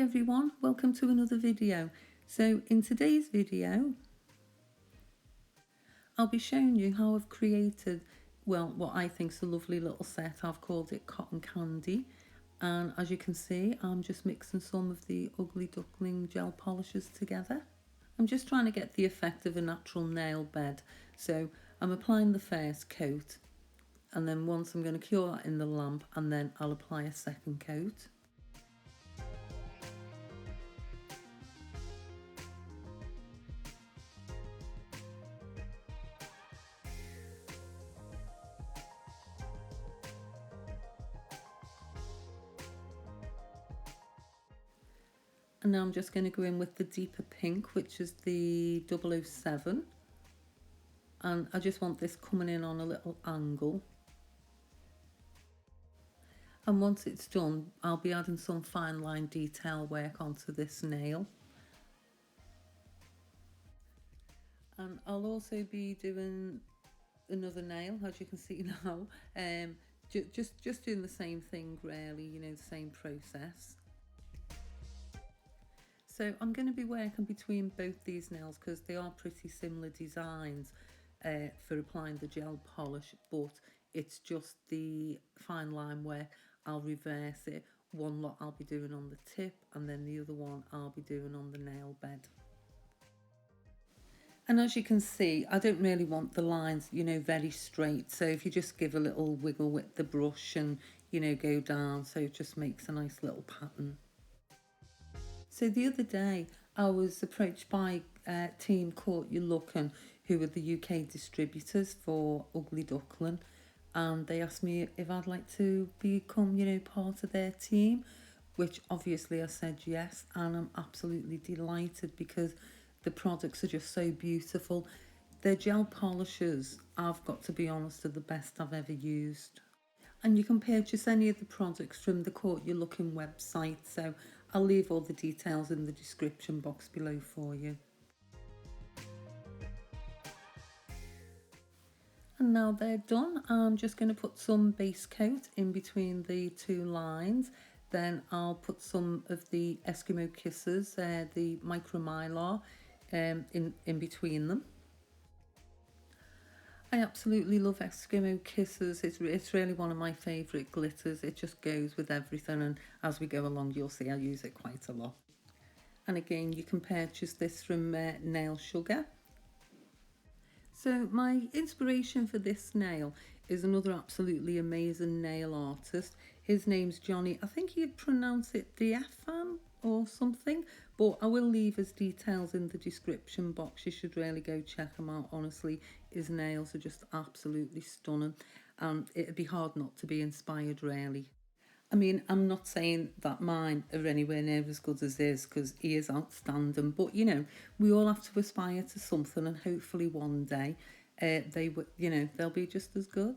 everyone, welcome to another video. So in today's video I'll be showing you how I've created, well, what I think is a lovely little set. I've called it Cotton Candy, and as you can see I'm just mixing some of the Ugly Duckling gel polishes together. I'm just trying to get the effect of a natural nail bed, so I'm applying the first coat, and then once I'm going to cure that in the lamp, and then I'll apply a second coat. And now I'm just going to go in with the deeper pink, which is the 007. And I just want this coming in on a little angle. And once it's done, I'll be adding some fine line detail work onto this nail. And I'll also be doing another nail, as you can see now. Just doing the same thing really, you know, the same process. So I'm going to be working between both these nails because they are pretty similar designs for applying the gel polish, but it's just the fine line work. I'll reverse it. One lot I'll be doing on the tip, and then the other one I'll be doing on the nail bed. And as you can see, I don't really want the lines, you know, very straight. So if you just give a little wiggle with the brush and, you know, go down, so it just makes a nice little pattern. So the other day I was approached by Team Court You Lookin', who are the UK distributors for Ugly Duckling, and they asked me if I'd like to become, you know, part of their team, which obviously I said yes, and I'm absolutely delighted because the products are just so beautiful. Their gel polishes, I've got to be honest, are the best I've ever used. And you can purchase any of the products from the Court You Lookin' website, so I'll leave all the details in the description box below for you. And now they're done, I'm just going to put some base coat in between the two lines. Then I'll put some of the Eskimo Kisses, the micro Mylar, in between them. I absolutely love Eskimo Kisses. It's really one of my favourite glitters. It just goes with everything, and as we go along you'll see I use it quite a lot. And again, you can purchase this from Nail Sugar. So my inspiration for this nail is another absolutely amazing nail artist. His name's Johnny. I think he'd pronounce it Diafan or something, but I will leave his details in the description box. You should really go check him out. Honestly, his nails are just absolutely stunning, and it'd be hard not to be inspired really. I mean, I'm not saying that mine are anywhere near as good as his, because he is outstanding, but you know, we all have to aspire to something, and hopefully one day they'll be just as good.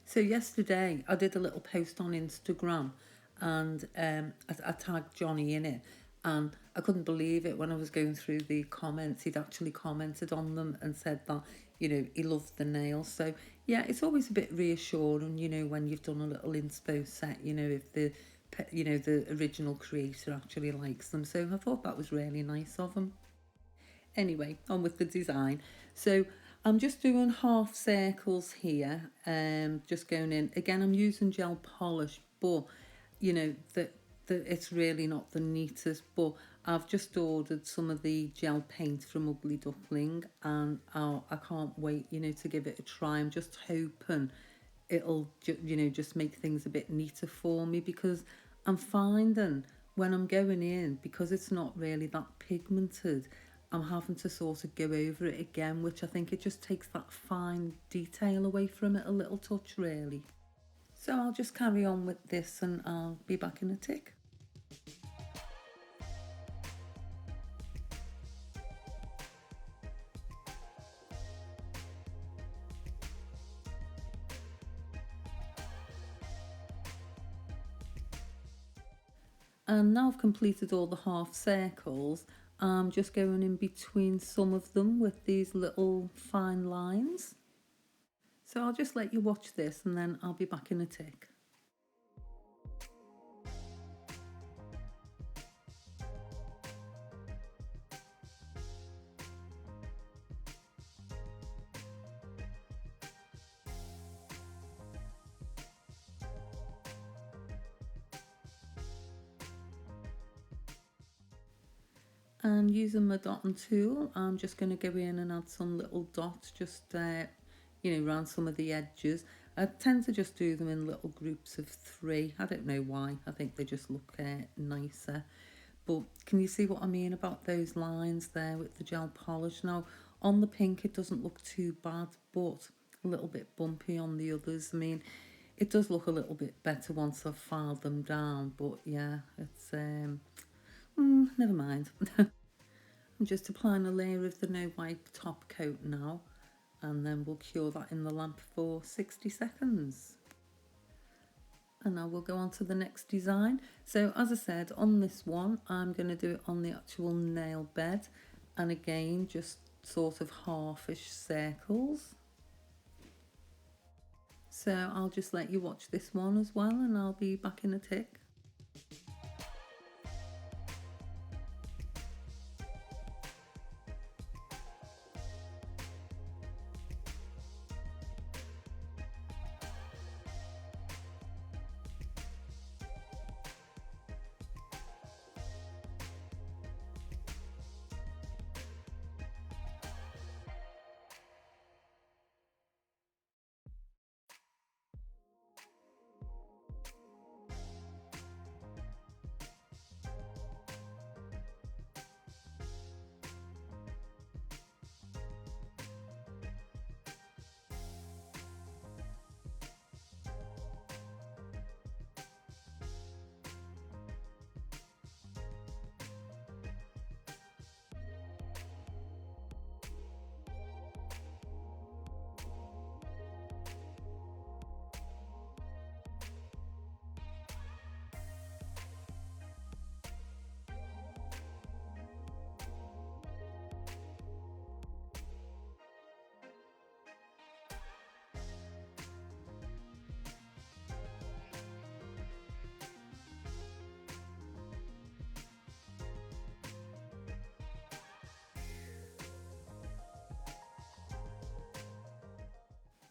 So yesterday I did a little post on Instagram, and I tagged Johnny in it, and I couldn't believe it when I was going through the comments. He'd actually commented on them and said that, you know, he loved the nails. So yeah, it's always a bit reassuring, you know, when you've done a little inspo set, you know, if the original creator actually likes them. So I thought that was really nice of him. Anyway, on with the design. So I'm just doing half circles here, just going in. Again, I'm using gel polish, but you know that it's really not the neatest, but I've just ordered some of the gel paint from Ugly Duckling, and I can't wait, you know, to give it a try. I'm just hoping it'll just make things a bit neater for me, because I'm finding when I'm going in, because it's not really that pigmented, I'm having to sort of go over it again, which I think it just takes that fine detail away from it a little touch really. So I'll just carry on with this and I'll be back in a tick. And now I've completed all the half circles, I'm just going in between some of them with these little fine lines. So I'll just let you watch this and then I'll be back in a tick. And using my dotting tool, I'm just going to go in and add some little dots just, around some of the edges. I tend to just do them in little groups of 3. I don't know why. I think they just look nicer. But can you see what I mean about those lines there with the gel polish? Now, on the pink, it doesn't look too bad, but a little bit bumpy on the others. I mean, it does look a little bit better once I've filed them down, but yeah, it's, never mind. I'm just applying a layer of the no wipe top coat now, and then we'll cure that in the lamp for 60 seconds. And now we'll go on to the next design. So as I said, on this one, I'm going to do it on the actual nail bed, and again, just sort of halfish circles. So I'll just let you watch this one as well, and I'll be back in a tick.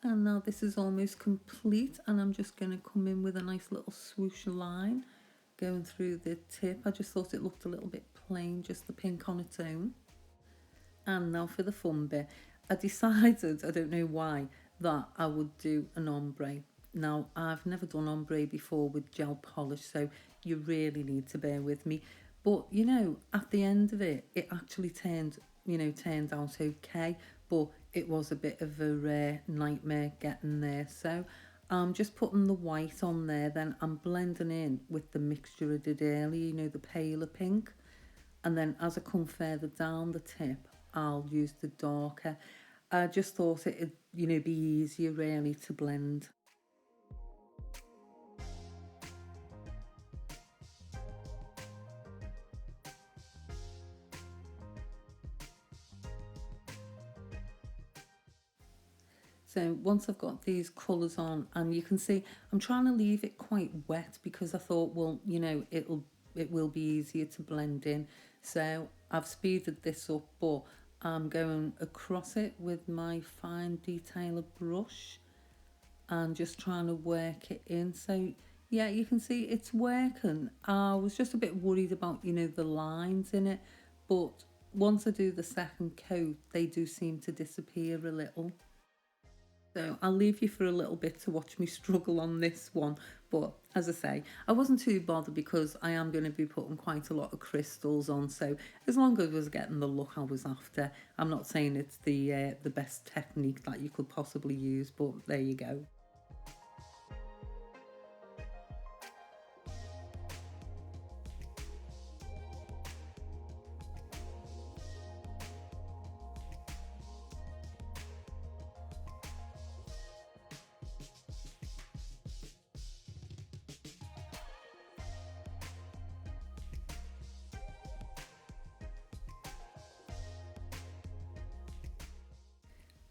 And now this is almost complete, and I'm just going to come in with a nice little swoosh line going through the tip. I just thought it looked a little bit plain, just the pink on its own. And now for the fun bit. I decided, I don't know why, that I would do an ombre. Now, I've never done ombre before with gel polish, so you really need to bear with me. But, at the end of it, it actually turned out okay, but it was a bit of a nightmare getting there. So I'm just putting the white on there, then I'm blending in with the mixture I did earlier, the paler pink. And then as I come further down the tip, I'll use the darker. I just thought it'd, be easier really to blend. So once I've got these colours on, and you can see I'm trying to leave it quite wet because I thought, well, it will be easier to blend in. So I've speeded this up, but I'm going across it with my fine detailer brush and just trying to work it in. So yeah, you can see it's working. I was just a bit worried about, the lines in it, but once I do the second coat, they do seem to disappear a little. So I'll leave you for a little bit to watch me struggle on this one. But as I say, I wasn't too bothered because I am going to be putting quite a lot of crystals on. So as long as I was getting the look I was after, I'm not saying it's the best technique that you could possibly use, but there you go.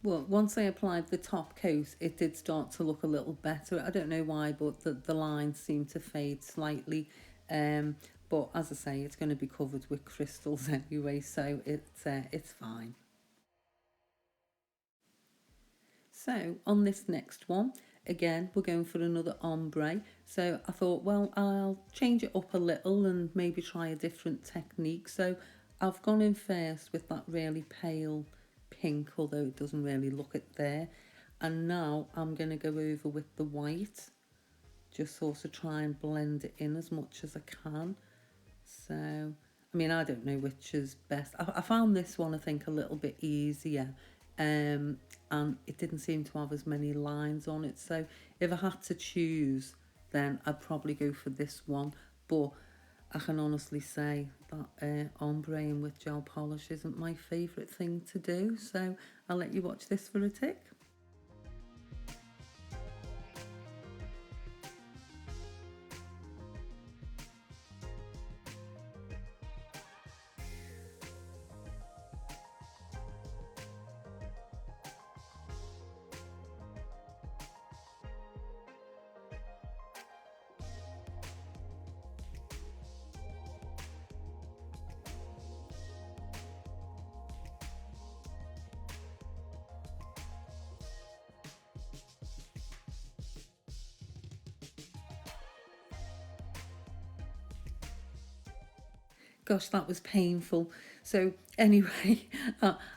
Well, once I applied the top coat, it did start to look a little better. I don't know why, but the lines seem to fade slightly. But as I say, it's going to be covered with crystals anyway, so it's fine. So on this next one, again, we're going for another ombre. So I thought, well, I'll change it up a little and maybe try a different technique. So I've gone in first with that really pale pink, although it doesn't really look it there. And now I'm going to go over with the white, just sort of try and blend it in as much as I can. So, I mean, I don't know which is best. I found this one, I think, a little bit easier. And it didn't seem to have as many lines on it. So if I had to choose, then I'd probably go for this one. But I can honestly say that ombreing with gel polish isn't my favourite thing to do. So I'll let you watch this for a tick. Gosh, that was painful. So anyway,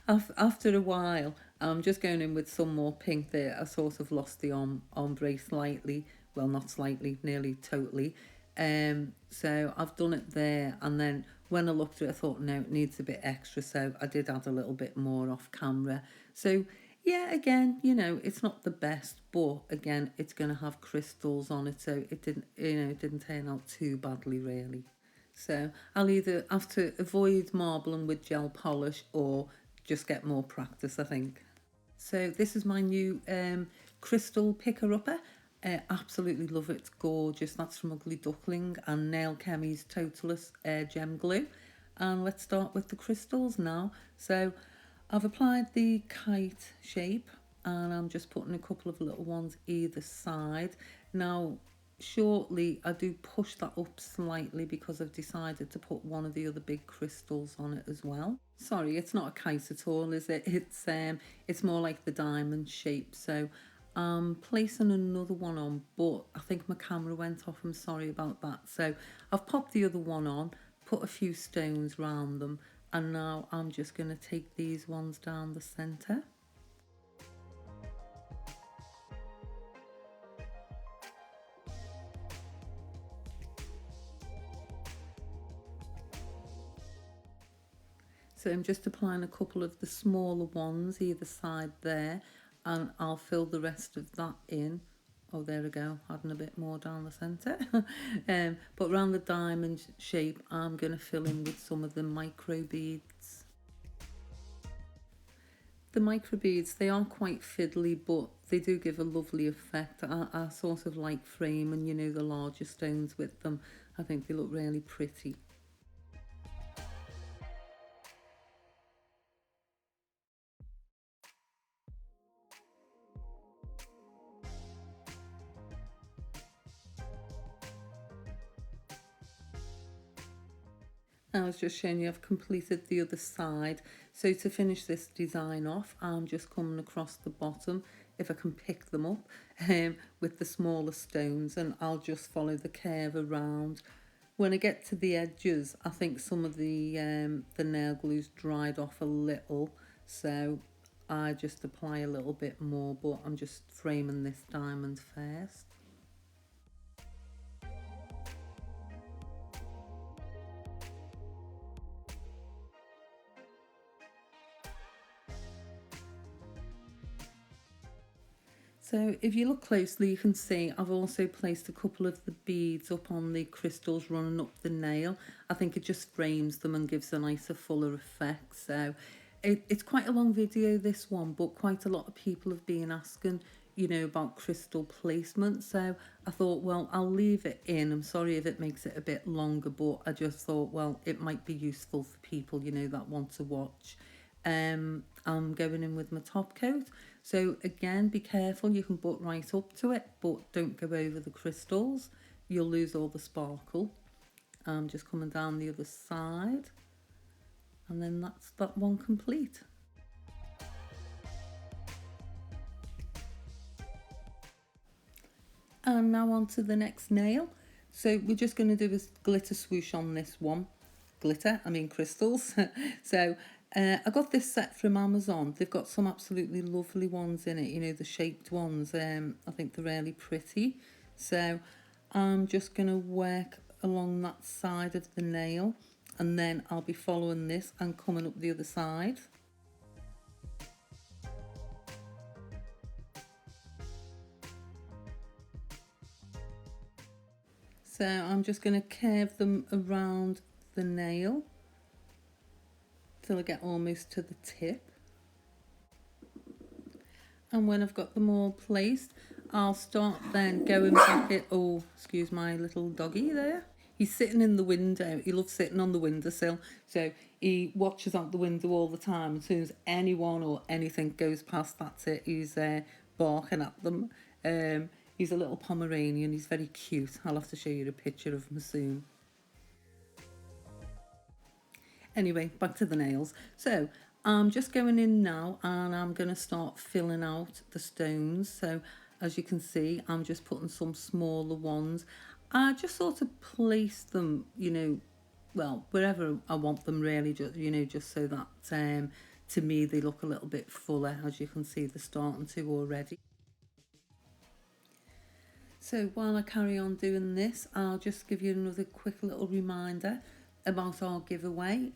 after a while, I'm just going in with some more pink there. I sort of lost the ombre slightly. Well, not slightly, nearly totally. So I've done it there. And then when I looked at it, I thought, no, it needs a bit extra. So I did add a little bit more off camera. So yeah, again, you know, it's not the best, but again, it's going to have crystals on it. So it didn't, it didn't turn out too badly, really. So I'll either have to avoid marbling with gel polish or just get more practice, I think. So this is my new crystal picker-upper. Absolutely love it, it's gorgeous. That's from Ugly Duckling and Nail Chemie's Totalist Gem Glue. And let's start with the crystals now. So I've applied the kite shape and I'm just putting a couple of little ones either side. Now, shortly I do push that up slightly because I've decided to put one of the other big crystals on it as well. Sorry, it's not a kite at all, is it? It's more like the diamond shape. So I'm placing another one on, but I think my camera went off. I'm sorry about that. So I've popped the other one on, put a few stones round them, and now I'm just going to take these ones down the centre. So I'm just applying a couple of the smaller ones either side there, and I'll fill the rest of that in. Oh, there we go, adding a bit more down the centre. But around the diamond shape, I'm going to fill in with some of the micro beads. The micro beads, they are quite fiddly, but they do give a lovely effect. I sort of like framing, you know, the larger stones with them. I think they look really pretty. I was just showing you I've completed the other side. So to finish this design off, I'm just coming across the bottom, if I can pick them up, with the smaller stones, and I'll just follow the curve around. When I get to the edges, I think some of the nail glue's dried off a little, so I just apply a little bit more, but I'm just framing this diamond first. So if you look closely, you can see I've also placed a couple of the beads up on the crystals running up the nail. I think it just frames them and gives a nicer, fuller effect. So it's quite a long video, this one, but quite a lot of people have been asking, you know, about crystal placement. So I thought, well, I'll leave it in. I'm sorry if it makes it a bit longer, but I just thought, well, it might be useful for people, you know, that want to watch. I'm going in with my top coat. So again, be careful, you can butt right up to it, but don't go over the crystals. You'll lose all the sparkle. I'm just coming down the other side. And then that's that one complete. And now on to the next nail. So we're just going to do a glitter swoosh on this one. glitter, I mean crystals. So I got this set from Amazon. They've got some absolutely lovely ones in it, you know, the shaped ones. I think they're really pretty. So I'm just going to work along that side of the nail, and then I'll be following this and coming up the other side. So I'm just going to curve them around the nail till I get almost to the tip. And when I've got them all placed, I'll start then going back at, oh, excuse my little doggy there. He's sitting in the window. He loves sitting on the windowsill. So he watches out the window all the time. As soon as anyone or anything goes past, that's it. He's barking at them. He's a little Pomeranian. He's very cute. I'll have to show you a picture of him soon. Anyway, back to the nails. So I'm just going in now and I'm going to start filling out the stones. So as you can see, I'm just putting some smaller ones. I just sort of place them, you know, well, wherever I want them really, just, you know, just so that to me they look a little bit fuller. As you can see, they're starting to already. So while I carry on doing this, I'll just give you another quick little reminder about our giveaway,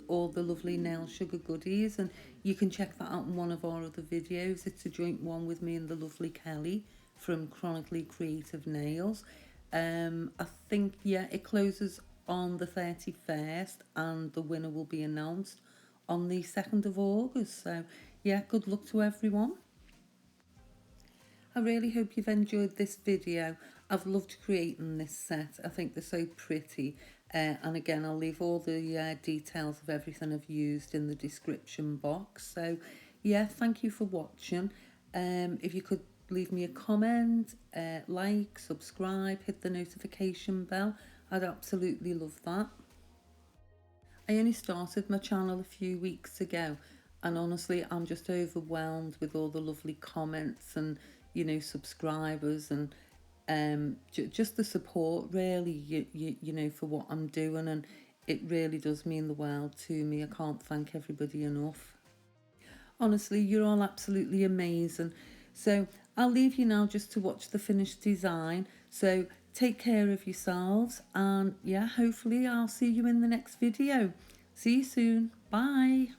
all the lovely nail sugar goodies, and you can check that out in one of our other videos. It's a joint one with me and the lovely Kelly from Chronically Creative Nails. I think, yeah, it closes on the 31st and the winner will be announced on the 2nd of August. So yeah, good luck to everyone. I really hope you've enjoyed this video. I've loved creating this set. I think they're so pretty. And again, I'll leave all the details of everything I've used in the description box. So yeah, thank you for watching. If you could leave me a comment, like, subscribe, hit the notification bell, I'd absolutely love that. I only started my channel a few weeks ago, and honestly I'm just overwhelmed with all the lovely comments and, you know, subscribers and just the support really, you know, for what I'm doing, and it really does mean the world to me. I can't thank everybody enough. Honestly, you're all absolutely amazing. So I'll leave you now just to watch the finished design. So take care of yourselves, and yeah, hopefully I'll see you in the next video. See you soon. Bye.